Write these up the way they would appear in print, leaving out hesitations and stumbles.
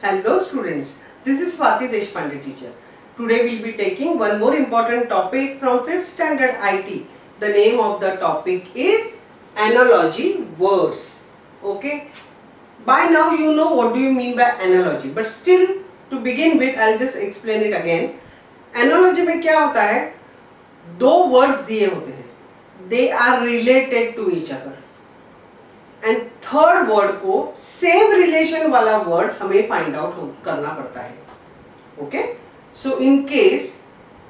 Hello students, this is Swati Deshpande teacher. Today we will be taking one more important topic from 5th standard IT. The name of the topic is analogy words. Okay. By now you know what do you mean by analogy, but still to begin with I'll just explain it again. Analogy में क्या होता है? दो words दिए होते हैं. They are related to each other. And third word को same relation वाला वर्ड हमें फाइंड आउट करना पड़ता है. Okay, so in case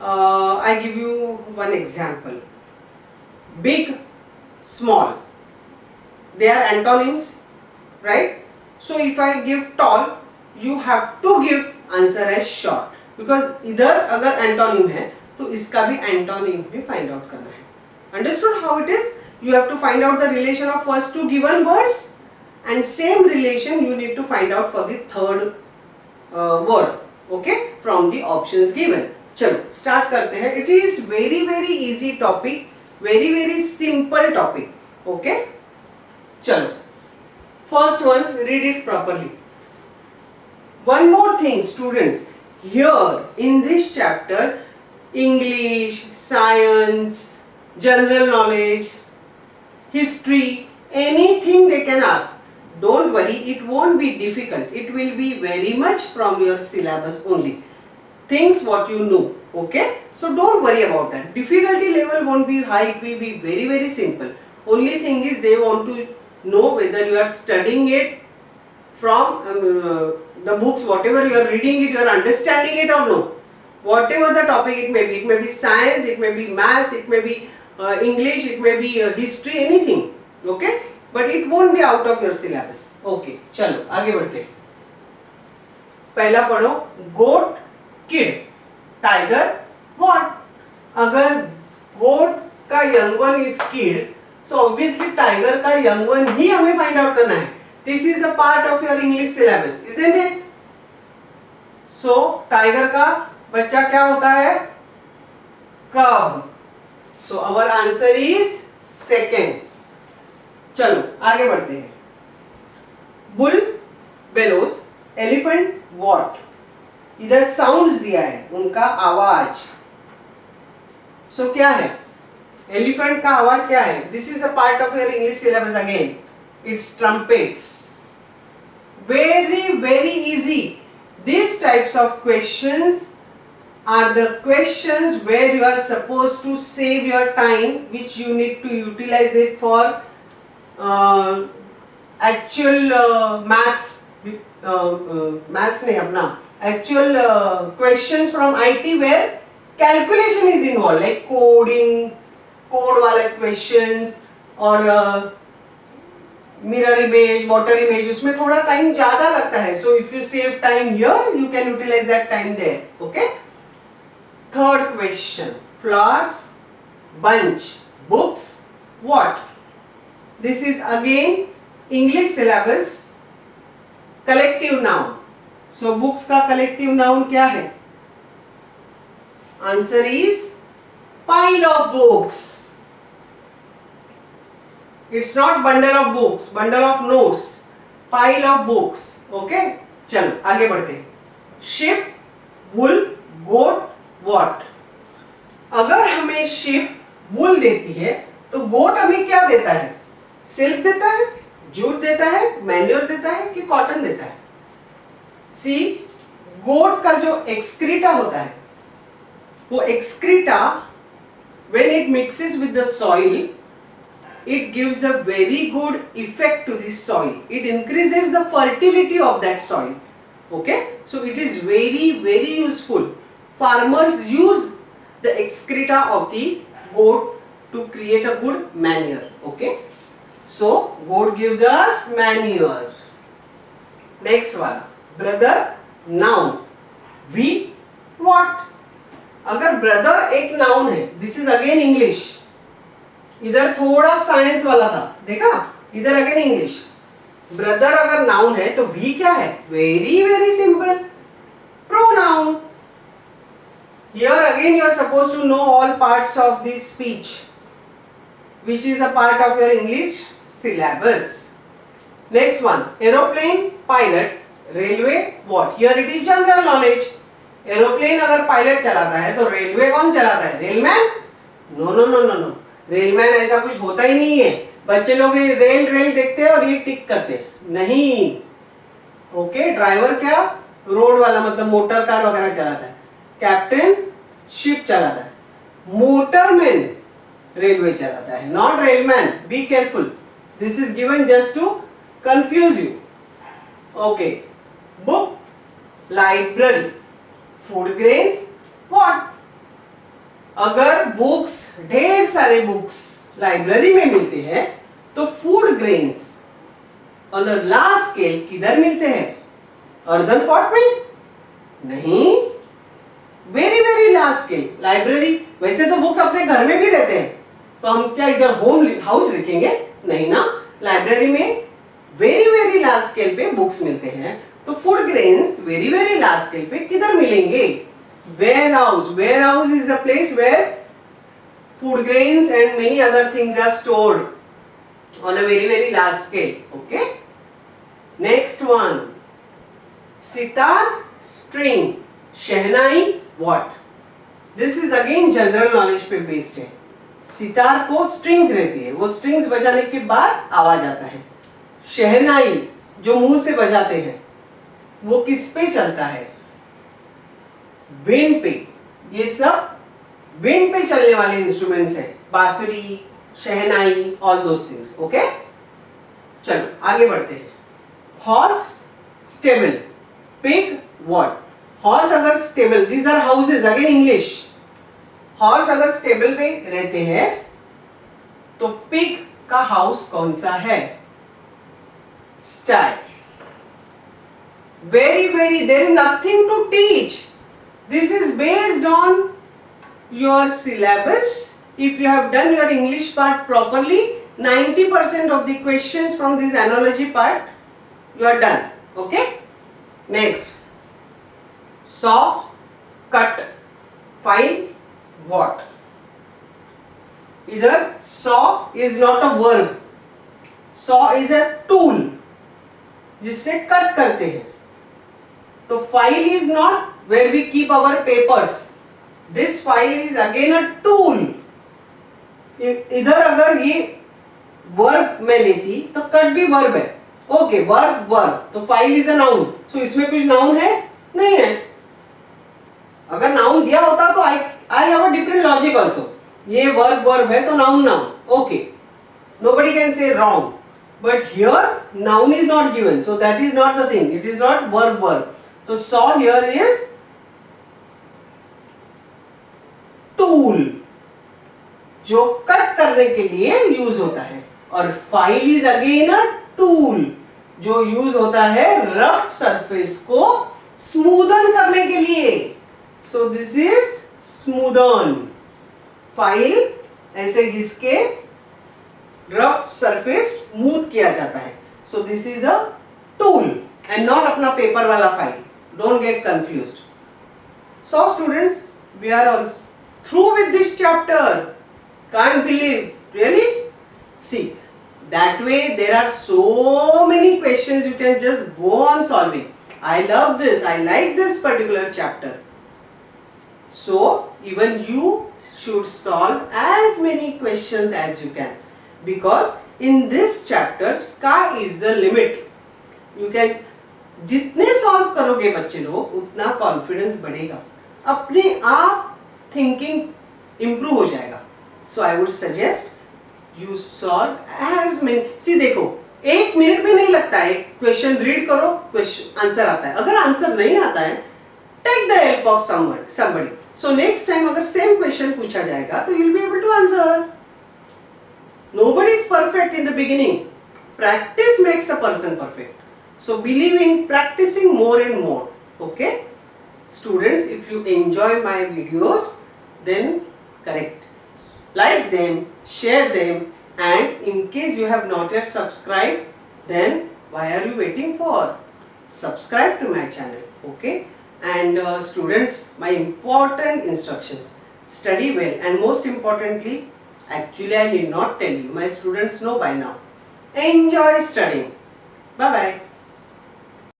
I give you one example. Big, small, they are antonyms, right? So if I give tall, you have to give answer as short, because इधर अगर antonym है तो इसका भी antonym भी फाइंड आउट करना है. Understood how it is? You have to find out the relation of first two given words, and same relation you need to find out for the third word, okay, from the options given. चलो start करते हैं. It is very easy topic, very simple topic. Okay, चलो first one, read it properly. One more thing students, here in this chapter, English, science, general knowledge, history, anything they can ask. Don't worry, it won't be difficult. It will be very much from your syllabus only. Things what you know, okay? So don't worry about that. Difficulty level won't be high, it will be very simple. Only thing is they want to know whether you are studying it from the books, whatever you are reading it, you are understanding it or no. Whatever the topic it may be science, it may be maths, it may be English, it may be history, anything, okay, but it won't be out of your syllabus. Okay, चलो आगे बढ़ते हैं. पहला पढ़ो, goat, kid, tiger, what? अगर goat का young one is kid, so obviously tiger का young one ही हमें find out करना है. This is a part of your English syllabus, isn't it? So tiger का बच्चा क्या होता है? Cub. So our answer is second. चलो आगे बढ़ते हैं. Bull bellows, elephant what? इधर sounds दिया है, उनका आवाज. So क्या है? Elephant का आवाज क्या है? This is a part of your English syllabus again. It's trumpets. Very easy. These types of questions are the questions where you are supposed to save your time, which you need to utilize it for actual maths नहीं अपना actual questions from IT where calculation is involved, like code वाले questions और mirror image, water image, उसमें थोड़ा time ज़्यादा लगता है. So if you save time here, you can utilize that time there. Okay. Third question, flowers, bunch, books, what? This is again English syllabus, collective noun. So books का collective noun क्या है? Answer is pile of books. It's not bundle of books, bundle of notes, pile of books. Okay? चलो आगे बढ़ते हैं. Sheep, wool, goat, What? अगर हमें sheep wool देती है तो goat हमें क्या देता है? Silk देता है, jute देता है, manure देता है कि cotton देता है? See, goat का जो excreta होता है, वो excreta when it mixes with the soil, it gives a very good effect to the soil. It increases the fertility of that soil. Okay, so it is very useful. Farmers use the excreta of the goat to create a good manure. Okay, so goat gives us manure. Next वाला, brother, noun, we, what? अगर brother एक noun है, this is again English. इधर थोड़ा science वाला था, देखा? इधर again English. brother अगर noun है तो we क्या है? Very simple, pronoun. Here again you are supposed to know all parts of this speech, which is a part of your English syllabus. Next one, aeroplane, pilot, railway what? Here it is general knowledge. Aeroplane अगर pilot चलाता है तो railway कौन चलाता है? Railman? No no no no no, railman ऐसा कुछ होता ही नहीं है. बच्चे लोग ये रेल रेल देखते हैं और ये टिक करते हैं, नहीं. ओके, ड्राइवर क्या? रोड वाला, मतलब मोटर कार वगैरह चलाता है. कैप्टन शिप चलाता है. मोटरमैन रेलवे चलाता है, not railman. Be careful, this is given just to confuse you. Okay, book, library, food grains, what? अगर बुक्स, ढेर सारे बुक्स लाइब्रेरी में मिलते हैं तो food grains on a large scale किधर मिलते हैं? अर्दन पॉट में? नहीं, very very large scale. Library, वैसे तो बुक्स अपने घर में भी रहते हैं, तो हम क्या इधर होम हाउस रखेंगे? नहीं ना. लाइब्रेरी में वेरी वेरी लार्ज स्केल पे बुक्स मिलते हैं, तो food grains very very large scale पे किधर मिलेंगे? Warehouse. Warehouse is the place where food grains and many other things are stored on a very very large scale. Okay, next one, sitar, string, shehnai, what? This is again general knowledge पे based है. सितार को strings रहती है, वो strings बजाने के बाद आवाज आता है. शहनाई जो मुंह से बजाते हैं वो किस पे चलता है? विंड पे. ये सब विंड पे चलने वाले इंस्ट्रूमेंट्स हैं. Bansuri, shehnai, all those things. Okay, चलो आगे बढ़ते हैं. Horse, stable, pig, what? Horse अगर stable, these are houses, again English. Horse अगर स्टेबल पे रहते हैं तो पिग का हाउस कौन सा है? Style. Very very, there is nothing to teach. This is based on your syllabus. If you have done your English part properly, 90% of the questions from this analogy part you are done. Okay, next, saw, cut, file, what? Either saw is not a verb. saw is a tool जिससे cut करते हैं. तो file is not where we keep our papers. This file is again a tool. इधर अगर ये verb में लेती तो कट भी वर्ब है. ओके, वर्ब वर्ब, तो फाइल इज अ नाउन. सो इसमें कुछ नाउन है? नहीं है. अगर नाउन दिया होता तो I have a different logic also. ये वर्ब वर्ब है तो noun noun. Okay, nobody can say wrong, but here noun is not given, so that is not the thing. It is not verb verb. So saw here is tool जो cut करने के लिए use होता है, और file is again a tool जो use होता है रफ सरफेस को स्मूदन करने के लिए. So this is smoothen. File ऐसे घिस के रफ सरफेस स्मूथ किया जाता है. So this is a tool and not अपना पेपर वाला file. Don't get confused. So students, we are also through with this chapter. Can't believe, really? See, that way there are so many questions you can just go on solving. I love this, I like this particular chapter. So even you should solve as many questions as you can, because in this chapter sky is the limit. You can जितने solve करोगे बच्चे लोग उतना confidence बढ़ेगा, अपने आप thinking improve हो जाएगा. So I would suggest you solve as many. See देखो, 1 मिनट भी नहीं लगता है. क्वेश्चन रीड करो, क्वेश्चन आंसर आता है. अगर आंसर नहीं आता है, take the help of somebody. So next time अगर सेम क्वेश्चन पूछा जाएगा तो you will be able to answer. Nobody is perfect in the beginning. Practice makes a person perfect. So believe in practicing more and more. Okay students, if you enjoy my videos, then correct, like them, share them, and in case you have not yet subscribed, then why are you waiting for? Subscribe to my channel. Okay, and students, my important instructions: study well, and most importantly, actually I need not tell you, my students know by now, enjoy studying. Bye bye.